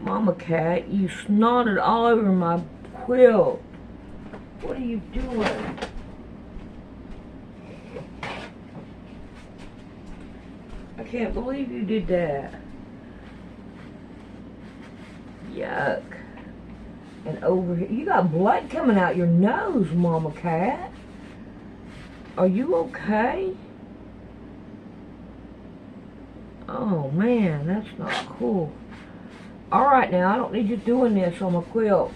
Mama cat, you snotted all over my quilt. What are you doing? I can't believe you did that. Yuck. And over here, you got blood coming out your nose, Mama cat. Are you okay? Oh man, that's not cool. Alright now, I don't need you doing this on my quilt.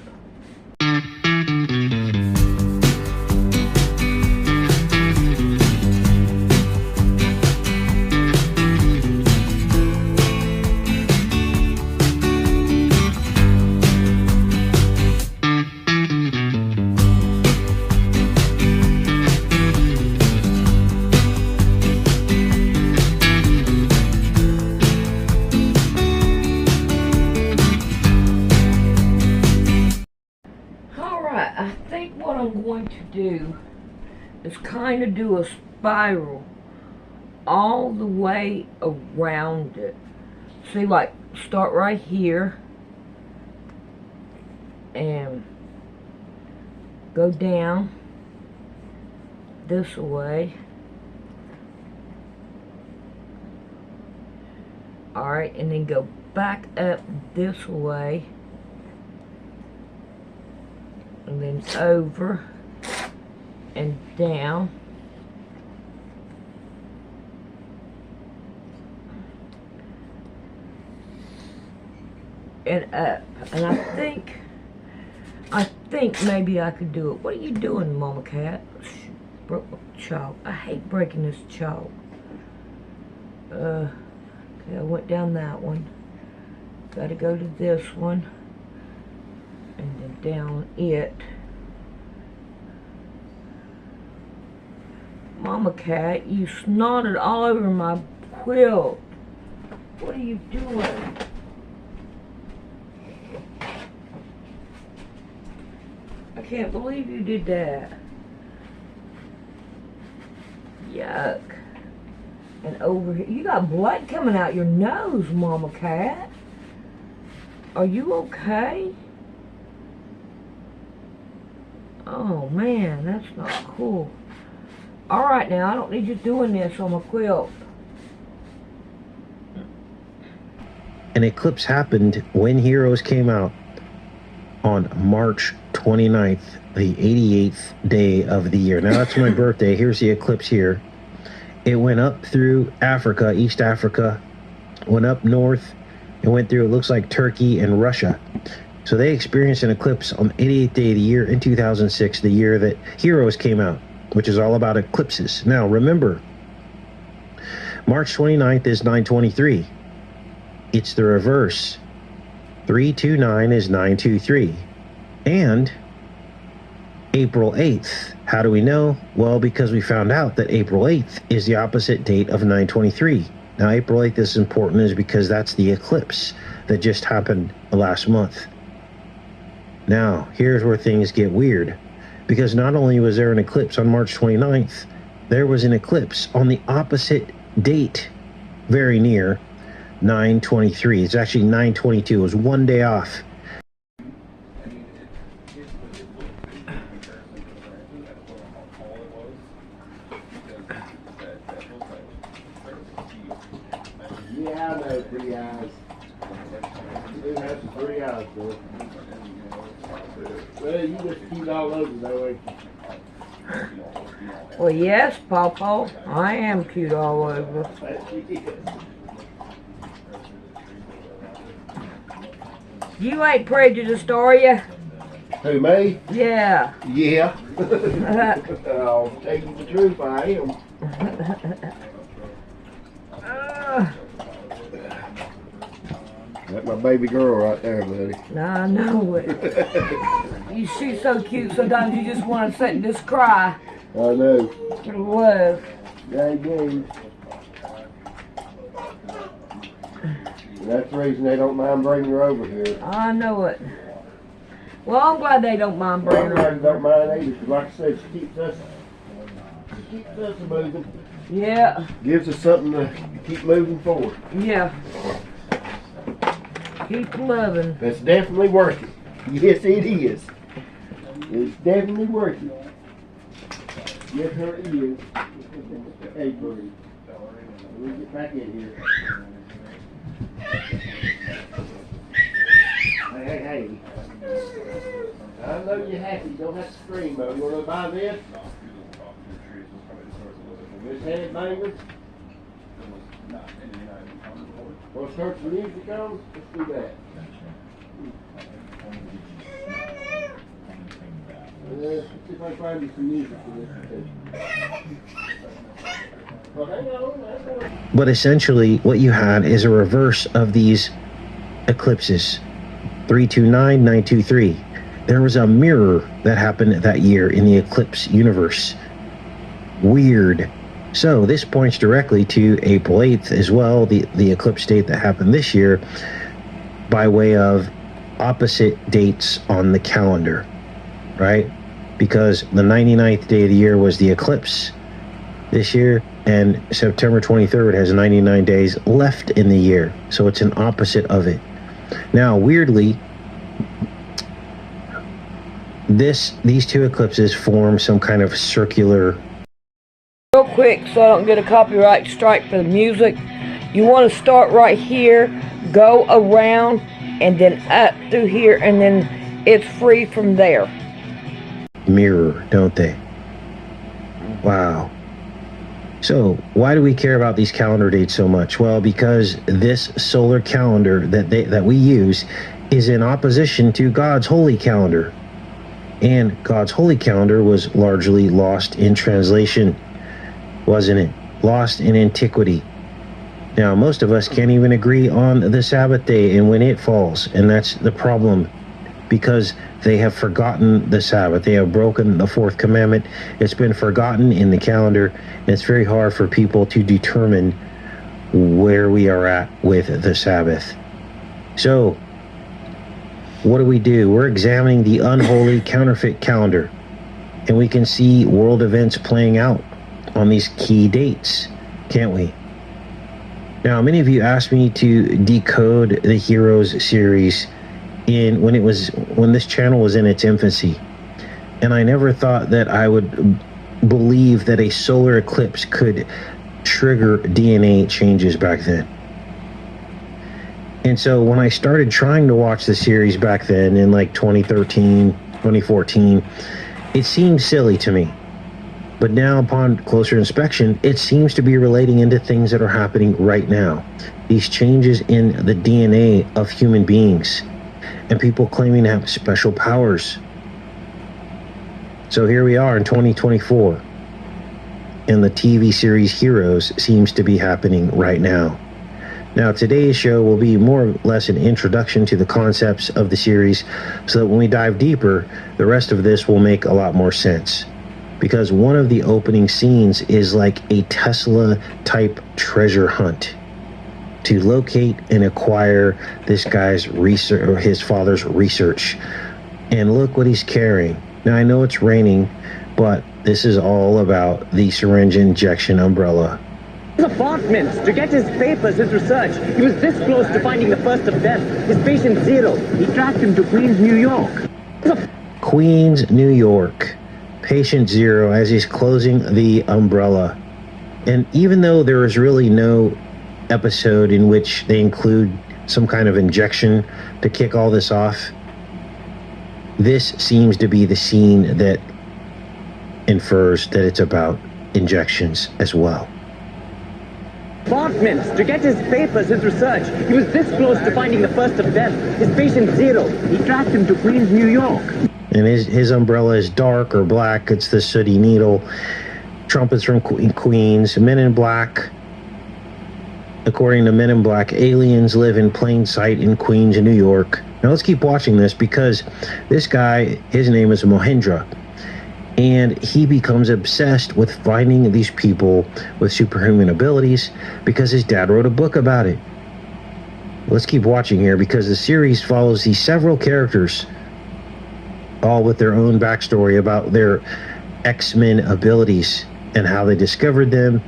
I think what I'm going to do is kind of do a spiral all the way around it. See, like, start right here and go down this way. Alright, and then go back up this way. And then over and down and up. And I think maybe I could do it. What are you doing, Mama cat? Broke my chalk. I hate breaking this chalk. Okay, I went down that one. Gotta go to this one. And then down it. Mama cat, you snotted all over my quilt. What are you doing? I can't believe you did that. Yuck. And over here, you got blood coming out your nose, Mama cat. Are you okay? Oh man, that's not cool. Alright now, I don't need you doing this on my quilt. An eclipse happened when Heroes came out on March 29th, the 88th day of the year. Now that's my birthday. Here's the eclipse here. It went up through Africa, East Africa, went up north, and went through, it looks like, Turkey and Russia. So they experienced an eclipse on the 88th day of the year in 2006, the year that Heroes came out, which is all about eclipses. Now, remember, March 29th is 923. It's the reverse. 329 is 923. And April 8th. How do we know? Well, because we found out that April 8th is the opposite date of 923. Now, April 8th is important is because that's the eclipse that just happened last month. Now, here's where things get weird, because not only was there an eclipse on March 29th, there was an eclipse on the opposite date, very near 923. It's actually 922. It was one day off. Yeah, I know, 3 eyes. You have some 3 eyes, bro. Well, you just cute all over though, ain't you? Well, yes, Pawpaw. I am cute all over. You ain't prejudiced, are you? Who, me? Yeah. Yeah. I'll tell you the truth, I am. That's my baby girl right there, buddy. I know it. She's so cute, sometimes you just want to sit and just cry. I know. For love. There you And that's the reason they don't mind bringing her over here. I know it. Well, I'm glad they don't mind bringing her. Everybody don't mind either, because like I said, she keeps us moving. Yeah. Gives us something to keep moving forward. Yeah. Keep loving. That's definitely working. Yes, it is. It's definitely working. Yes, sir, it is. Hey, buddy. Let me get back in here. Hey. I know you're happy. You don't have to scream, though. You want to buy this? This headbanger? Want to start some music on? Let's do that. Let's see if I can find you some music for this too. Well, hang on. But essentially, what you had is a reverse of these eclipses. 329, 923. There was a mirror that happened that year in the eclipse universe. Weird. So this points directly to April 8th as well, the eclipse date that happened this year, by way of opposite dates on the calendar, right? Because the 99th day of the year was the eclipse this year, and September 23rd has 99 days left in the year. So it's an opposite of it. Now, weirdly, these two eclipses form some kind of circular. Real quick, so I don't get a copyright strike for the music. You want to start right here, go around, and then up through here, and then it's free from there. Mirror, don't they? Wow. So why do we care about these calendar dates so much? Well, because this solar calendar that we use is in opposition to God's holy calendar. And God's holy calendar was largely lost in translation, wasn't it? Lost in antiquity. Now, most of us can't even agree on the Sabbath day and when it falls, and that's the problem, because they have forgotten the Sabbath. They have broken the fourth commandment. It's been forgotten in the calendar, and it's very hard for people to determine where we are at with the Sabbath. So, what do? We're examining the unholy counterfeit calendar, and we can see world events playing out on these key dates, can't we? Now, many of you asked me to decode the Heroes series when this channel was in its infancy, and I never thought that I would believe that a solar eclipse could trigger DNA changes back then. And so when I started trying to watch the series back then in like 2013, 2014, it seemed silly to me. But now, upon closer inspection, it seems to be relating into things that are happening right now. These changes in the DNA of human beings, and people claiming to have special powers. So here we are in 2024, and the TV series Heroes seems to be happening right now. Now, today's show will be more or less an introduction to the concepts of the series, so that when we dive deeper, the rest of this will make a lot more sense. Because one of the opening scenes is like a Tesla-type treasure hunt to locate and acquire this guy's research, or his father's research. And look what he's carrying. Now, I know it's raining, but this is all about the syringe injection umbrella. Apartments to get his papers, his research. He was this close to finding the first of them, his patient Zero. He tracked him to Queens, New York. Queens, New York. Patient Zero, as he's closing the umbrella. And even though there is really no episode in which they include some kind of injection to kick all this off, this seems to be the scene that infers that it's about injections as well. Apartments to get his papers, his research. He was this close to finding the first of them, his patient Zero. He tracked him to Queens, New York. And his umbrella is dark or black. It's the sooty needle. Trumpets from Queens. Men in Black. According to Men in Black, aliens live in plain sight in Queens, New York. Now let's keep watching this, because this guy, his name is Mohindra. And he becomes obsessed with finding these people with superhuman abilities because his dad wrote a book about it. Let's keep watching here, because the series follows these several characters, all with their own backstory about their X-Men abilities and how they discovered them.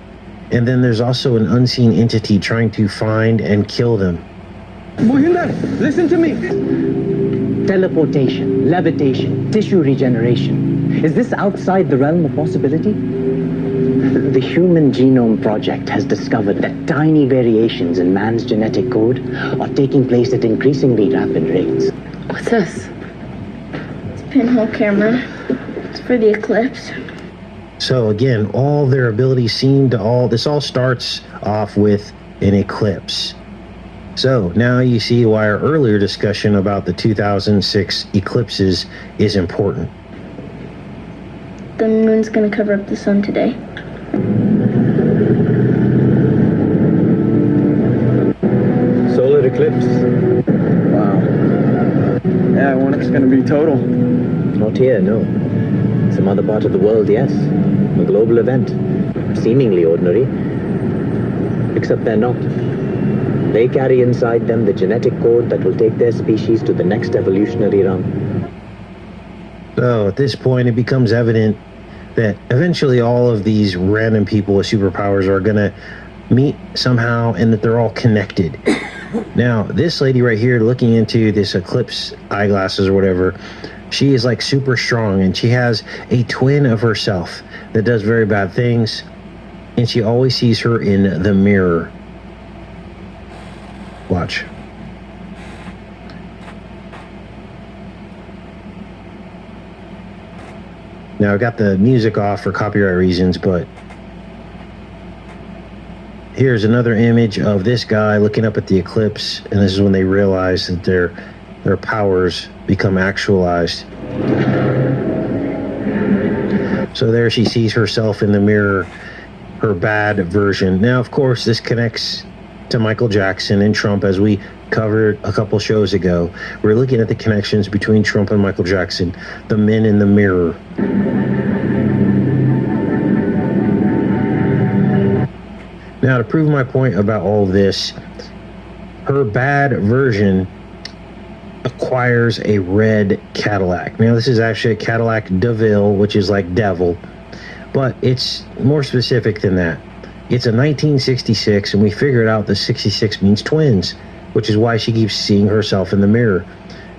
And then there's also an unseen entity trying to find and kill them. Mohinder, listen to me. Teleportation, levitation, tissue regeneration. Is this outside the realm of possibility? The Human Genome Project has discovered that tiny variations in man's genetic code are taking place at increasingly rapid rates. What's this? It's a pinhole camera. It's for the eclipse. So again, all their abilities seem to this all starts off with an eclipse. So now you see why our earlier discussion about the 2006 eclipses is important. The moon's gonna cover up the sun today. Solar eclipse. Wow. Yeah, I wonder if it's gonna be total. Not here, no. Some other part of the world, yes. A global event. Seemingly ordinary. Except they're not. They carry inside them the genetic code that will take their species to the next evolutionary run. So at this point, it becomes evident that eventually all of these random people with superpowers are going to meet somehow and that they're all connected. Now, this lady right here looking into this eclipse eyeglasses or whatever, she is like super strong and she has a twin of herself that does very bad things, and she always sees her in the mirror. Watch. Now I got the music off for copyright reasons, but here's another image of this guy looking up at the eclipse, and this is when they realize that their powers become actualized. So there she sees herself in the mirror, her bad version. Now, of course, this connects to Michael Jackson and Trump, as we covered a couple shows ago. We're looking at the connections between Trump and Michael Jackson, the men in the mirror. Now, to prove my point about all this, her bad version acquires a red Cadillac. Now, this is actually a Cadillac DeVille, which is like devil, but it's more specific than that. It's a 1966, and we figured out the 66 means twins, which is why she keeps seeing herself in the mirror.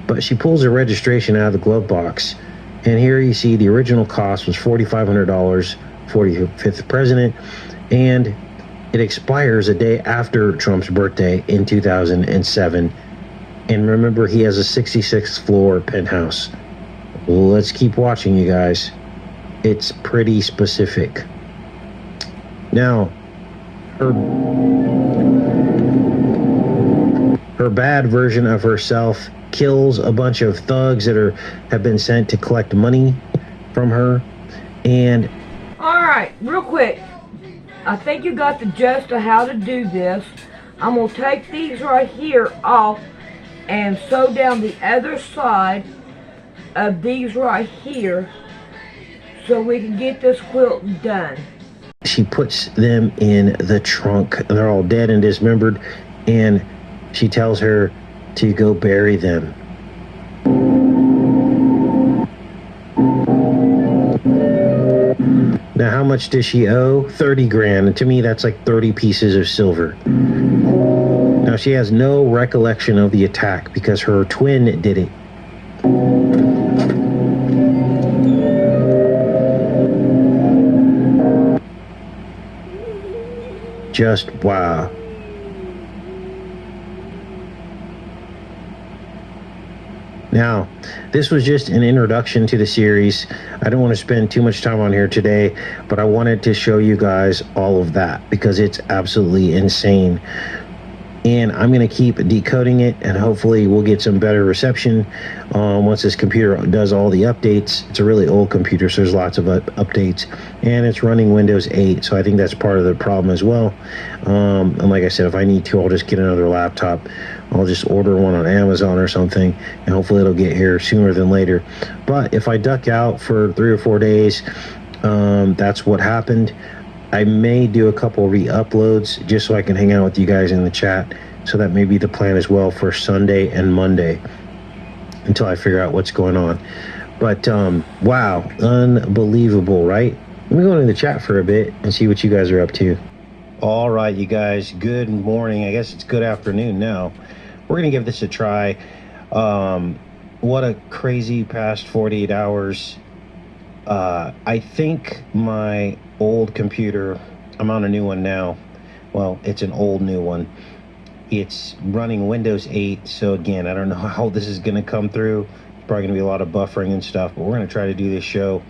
But she pulls her registration out of the glove box, and here you see the original cost was $4,500, 45th president, and it expires a day after Trump's birthday in 2007. And remember, he has a 66th floor penthouse. Let's keep watching, you guys. It's pretty specific. Now, her bad version of herself kills a bunch of thugs that have been sent to collect money from her. And Alright, real quick. I think you got the gist of how to do this. I'm going to take these right here off and sew down the other side of these right here so we can get this quilt done. she puts them in the trunk. They're all dead and dismembered, and she tells her to go bury them. Now, how much does she owe? 30 grand. And to me, that's like 30 pieces of silver. Now, she has no recollection of the attack because her twin did it. Just wow. Now, this was just an introduction to the series. I don't want to spend too much time on here today, but I wanted to show you guys all of that because it's absolutely insane. And I'm going to keep decoding it, and hopefully we'll get some better reception once this computer does all the updates. It's a really old computer, so there's lots of updates, and it's running Windows 8, so I think that's part of the problem as well. And like I said, if I need to, I'll just get another laptop. I'll just order one on Amazon or something, and hopefully it'll get here sooner than later. But if I duck out for 3 or 4 days, that's what happened. I may do a couple re-uploads just so I can hang out with you guys in the chat. So that may be the plan as well for Sunday and Monday until I figure out what's going on. But wow, unbelievable, right? Let me go into the chat for a bit and see what you guys are up to. All right, you guys, good morning. I guess it's good afternoon now. we're going to give this a try. What a crazy past 48 hours. I think my old computer, I'm on a new one now. Well, it's an old new one. It's running Windows 8. So again, I don't know how this is going to come through. Probably going to be a lot of buffering and stuff, but we're going to try to do this show.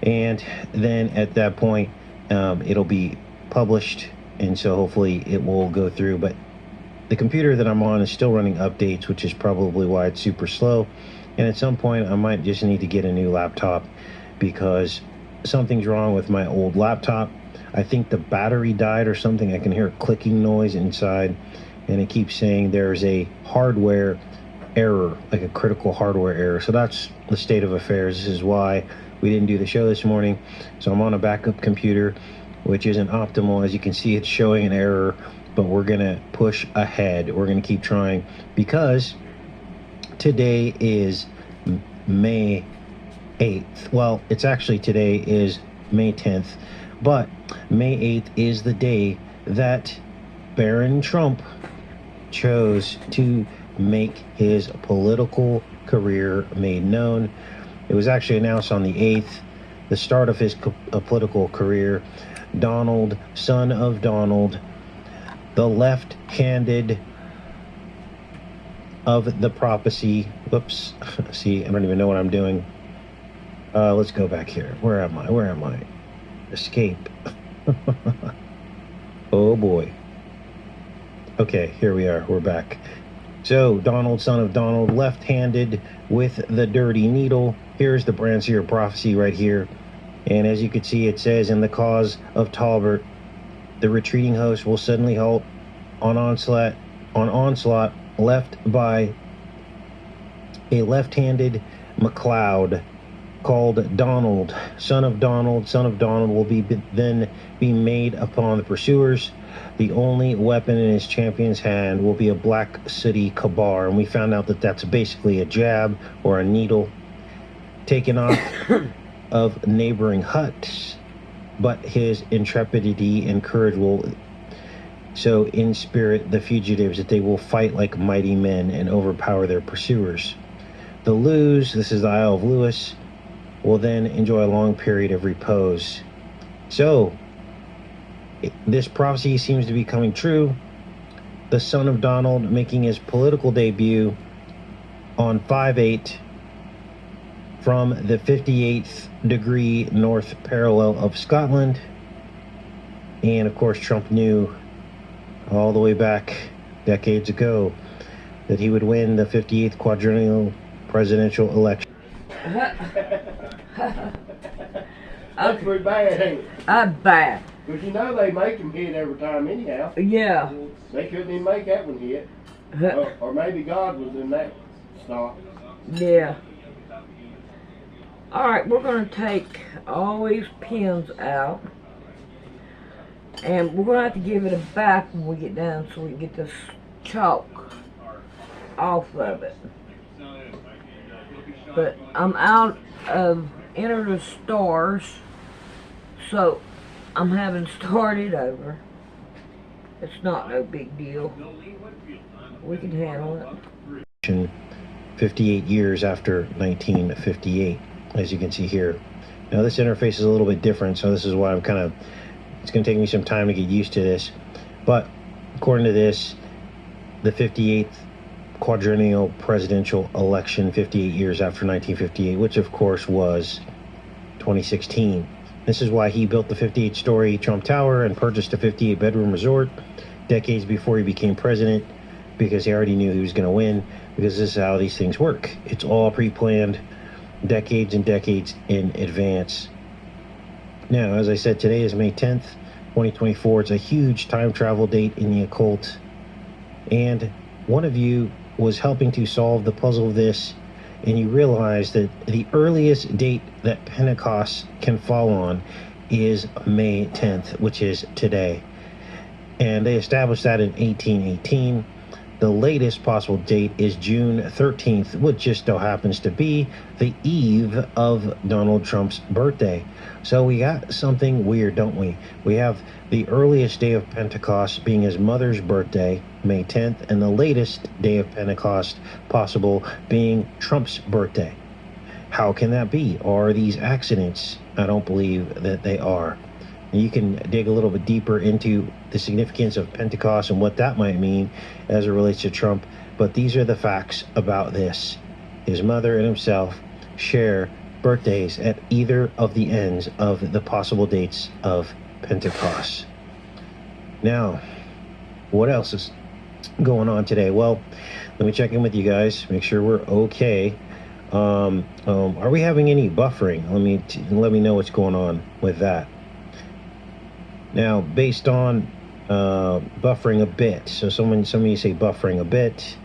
And then at that point, it'll be published. And so hopefully it will go through. But the computer that I'm on is still running updates, which is probably why it's super slow. And at some point, I might just need to get a new laptop because something's wrong with my old laptop. I think the battery died or something. I can hear a clicking noise inside, and it keeps saying there's a hardware error, like a critical hardware error. So that's the state of affairs. This is why we didn't do the show this morning. So I'm on a backup computer, which isn't optimal. As you can see, it's showing an error, but we're gonna push ahead. We're gonna keep trying because today is May 8th. Well, it's actually today is May 10th, but May 8th is the day that Barron Trump chose to make his political career made known. It was actually announced on the 8th, the start of his political career. Donald, son of Donald, the left-handed of the prophecy. Whoops. See, I don't even know what I'm doing. Let's go back here. Where am I? Escape. Oh boy. Okay, here we are. We're back. So, Donald, son of Donald, left-handed with the dirty needle. Here's the Brand Seer prophecy right here. And as you can see, it says, in the cause of Talbot, the retreating host will suddenly halt on onslaught left by a left-handed McLeod called Donald, son of Donald. Son of Donald will then be made upon the pursuers. The only weapon in his champion's hand will be a black sooty kabar, and we found out that that's basically a jab or a needle taken off of neighboring huts. But his intrepidity and courage will so inspirit the fugitives that they will fight like mighty men and overpower their pursuers. The Lewes, this is the Isle of Lewis, will then enjoy a long period of repose. So, this prophecy seems to be coming true. The son of Donald making his political debut on 5/8 from the 58th degree north parallel of Scotland. And of course, Trump knew all the way back decades ago that he would win the 58th quadrennial presidential election. That's pretty bad, ain't it? Bad. Because you know they make them hit every time anyhow. Yeah. They couldn't even make that one hit. Or maybe God was in that stop. Yeah. Alright, we're going to take all these pins out. And we're going to have to give it a back when we get down so we can get this chalk off of it. But I'm out of Enter the Stars, so I'm having started over. It's not no big deal. We can handle it. 58 years after 1958, as you can see here. Now this interface is a little bit different, so this is why I'm it's going to take me some time to get used to this. But according to this, the 58th quadrennial presidential election, 58 years after 1958, which of course was 2016. This is why he built the 58-story Trump Tower and purchased a 58-bedroom resort decades before he became president, because he already knew he was going to win, because this is how these things work. It's all pre-planned decades and decades in advance. Now, as I said, today is May 10th, 2024. It's a huge time travel date in the occult. And one of you was helping to solve the puzzle of this, and you realize that the earliest date that Pentecost can fall on is May 10th, which is today. And they established that in 1818. The latest possible date is June 13th, which just so happens to be the eve of Donald Trump's birthday. So we got something weird, don't we? We have the earliest day of Pentecost being his mother's birthday, May 10th, and the latest day of Pentecost possible being Trump's birthday. How can that be? Are these accidents? I don't believe that they are. And you can dig a little bit deeper into the significance of Pentecost and what that might mean as it relates to Trump. But these are the facts about this. His mother and himself share birthdays at either of the ends of the possible dates of Pentecost. Now, what else is going on today? Well, let me check in with you guys, make sure we're okay. Are we having any buffering? Let me know what's going on with that. Now, based on buffering a bit, so some of you say buffering a bit.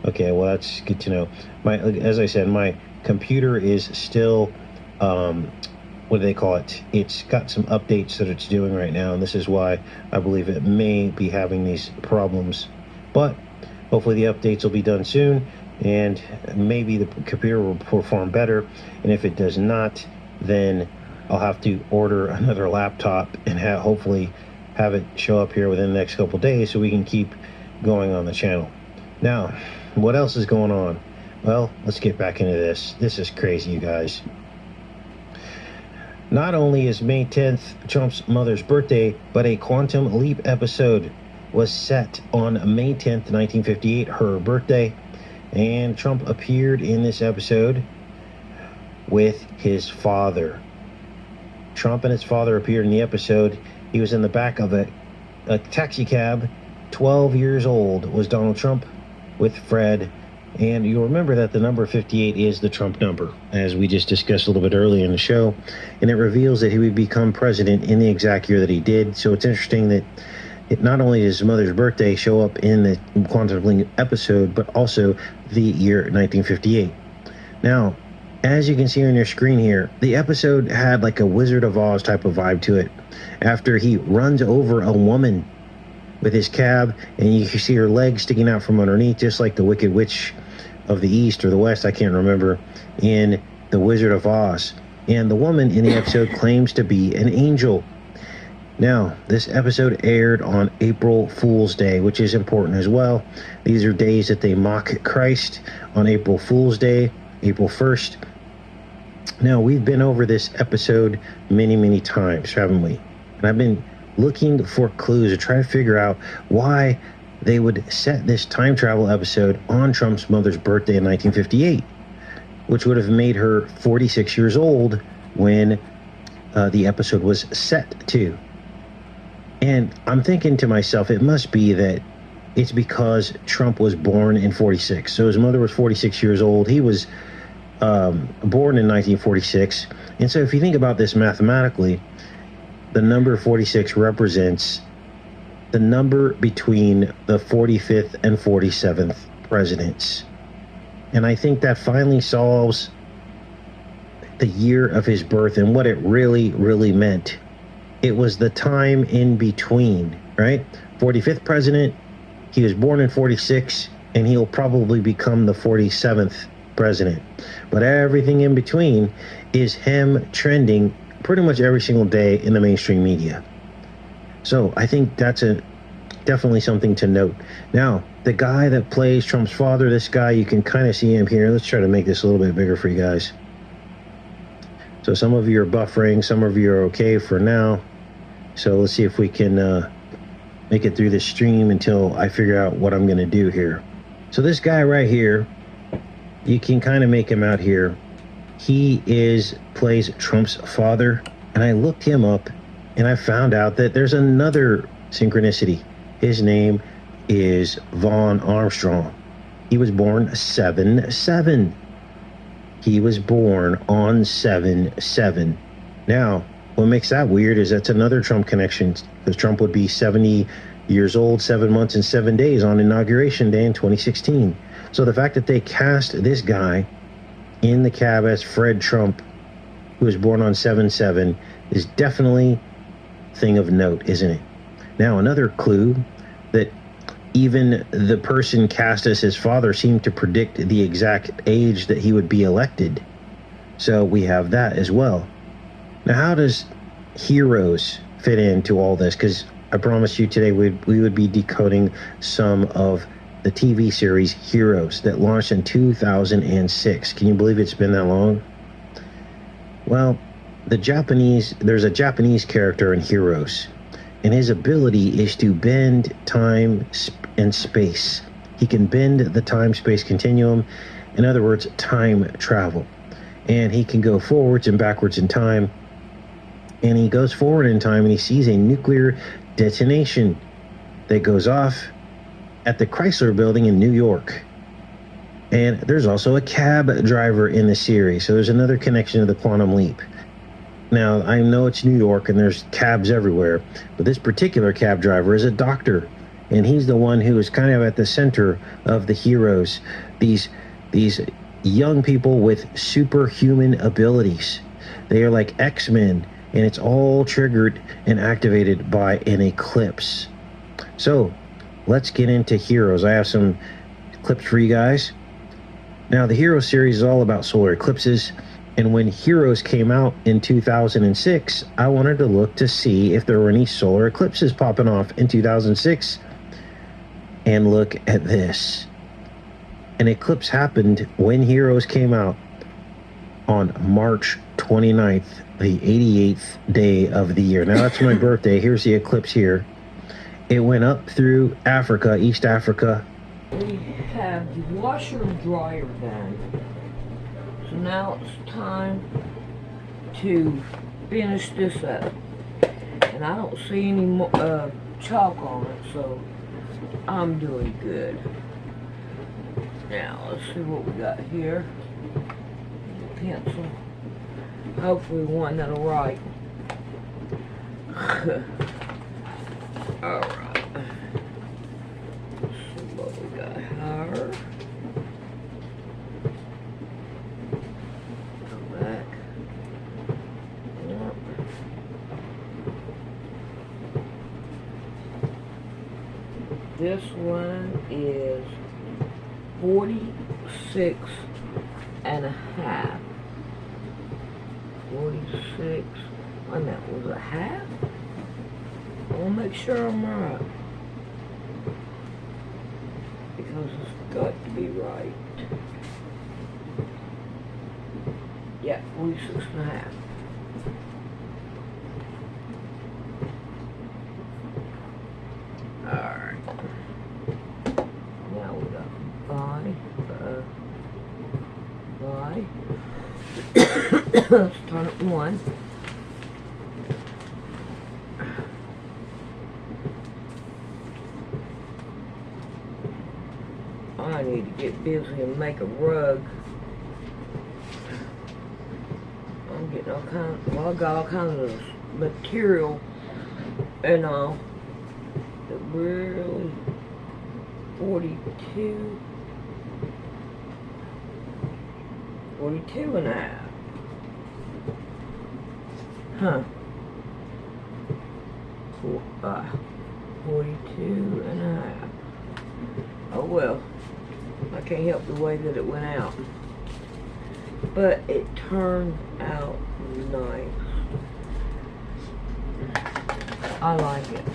Okay, well, that's good to know. As I said, my computer is still what do they call it? It's got some updates that it's doing right now, and this is why I believe it may be having these problems. But hopefully the updates will be done soon, and maybe the computer will perform better. And if it does not, then I'll have to order another laptop and hopefully have it show up here within the next couple days so we can keep going on the channel. Now, what else is going on? Well, let's get back into this. This is crazy, you guys. Not only is May 10th Trump's mother's birthday, but a Quantum Leap episode was set on May 10th, 1958, her birthday. And Trump appeared in this episode with his father. Trump and his father appeared in the episode. He was in the back of a taxi cab. 12 years old was Donald Trump with Fred. And you'll remember that the number 58 is the Trump number, as we just discussed a little bit earlier in the show. And it reveals that he would become president in the exact year that he did. So it's interesting that not only does his mother's birthday show up in the Quantum Leap episode, but also the year 1958. Now, as you can see on your screen here, the episode had like a Wizard of Oz type of vibe to it. After he runs over a woman with his cab, and you can see her legs sticking out from underneath, just like the Wicked Witch of the East or the West, I can't remember, in the Wizard of Oz. And the woman in the episode claims to be an angel. Now, this episode aired on April Fool's Day, which is important as well. These are days that they mock Christ on April Fool's Day, April 1st. Now, we've been over this episode many, many times, haven't we? And I've been looking for clues to try to figure out why they would set this time travel episode on Trump's mother's birthday in 1958, which would have made her 46 years old when the episode was set to. And I'm thinking to myself, it must be that it's because Trump was born in 46. So his mother was 46 years old. He was born in 1946. And so if you think about this mathematically, the number 46 represents the number between the 45th and 47th presidents. And I think that finally solves the year of his birth and what it really, really meant. It was the time in between, right? 45th president, he was born in 46, and he'll probably become the 47th president. But everything in between is him trending pretty much every single day in the mainstream media. So I think that's definitely something to note. Now, the guy that plays Trump's father, this guy, you can kind of see him here. Let's try to make this a little bit bigger for you guys. So some of you are buffering, some of you are okay for now. So let's see if we can make it through this stream until I figure out what I'm going to do here. So this guy right here, you can kind of make him out here. He plays Trump's father, and I looked him up, and I found out that there's another synchronicity. His name is Vaughn Armstrong. He was born 7/7. He was born on 7/7. Now, what makes that weird is that's another Trump connection, because Trump would be 70 years old, 7 months and 7 days on Inauguration Day in 2016. So the fact that they cast this guy in the cab as Fred Trump, who was born on 7/7, is definitely a thing of note, isn't it? Now, another clue that even the person cast as his father seemed to predict the exact age that he would be elected. So we have that as well. Now, how does Heroes fit into all this? Because I promised you today we would be decoding some of the TV series Heroes that launched in 2006. Can you believe it's been that long? Well, there's a Japanese character in Heroes, and his ability is to bend time and space. He can bend the time-space continuum, in other words, time travel. And he can go forwards and backwards in time. And he goes forward in time and he sees a nuclear detonation that goes off at the Chrysler Building in New York. And there's also a cab driver in the series, so there's another connection to the Quantum Leap. Now, I know it's New York and there's cabs everywhere, but this particular cab driver is a doctor, and he's the one who is kind of at the center of the Heroes, these young people with superhuman abilities. They are like X-Men, and it's all triggered and activated by an eclipse. So let's get into Heroes. I have some clips for you guys. Now, the Heroes series is all about solar eclipses, and when Heroes came out in 2006, I wanted to look to see if there were any solar eclipses popping off in 2006. And look at this. An eclipse happened when Heroes came out on March 29th, the 88th day of the year. Now, that's my birthday. Here's the eclipse here. It went up through Africa, East Africa. We have the washer and dryer done. So now it's time to finish this up. And I don't see any more chalk on it, so I'm doing good. Now, let's see what we got here. A pencil. Hopefully one that'll write. Alright. Let's see what we got here. Go back. Yep. This one is 46 and a half. 46. Wait a minute, was it half? I want to make sure I'm right. Because it's got to be right. Yeah, 46 and a half. Alright. Now we got by. Let's turn it 1. I need to get busy and make a rug. I'm getting all kinds, well, I got all kinds of material and all. That really 42 and a half. Huh. 42 and a half. Oh well. I can't help the way that it went out. But it turned out nice. I like it.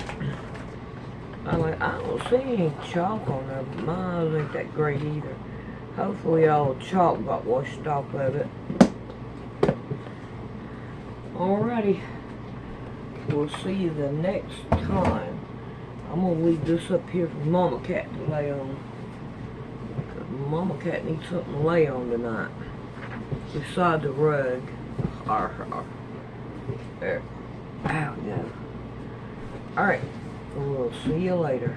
I don't see any chalk on there, but mine ain't that great either. Hopefully all the chalk got washed off of it. Alrighty. We'll see you the next time. I'm gonna leave this up here for Mama Cat to lay on. Mama Cat needs something to lay on tonight. Beside the rug. There. Ow, no. Alright. We'll see you later.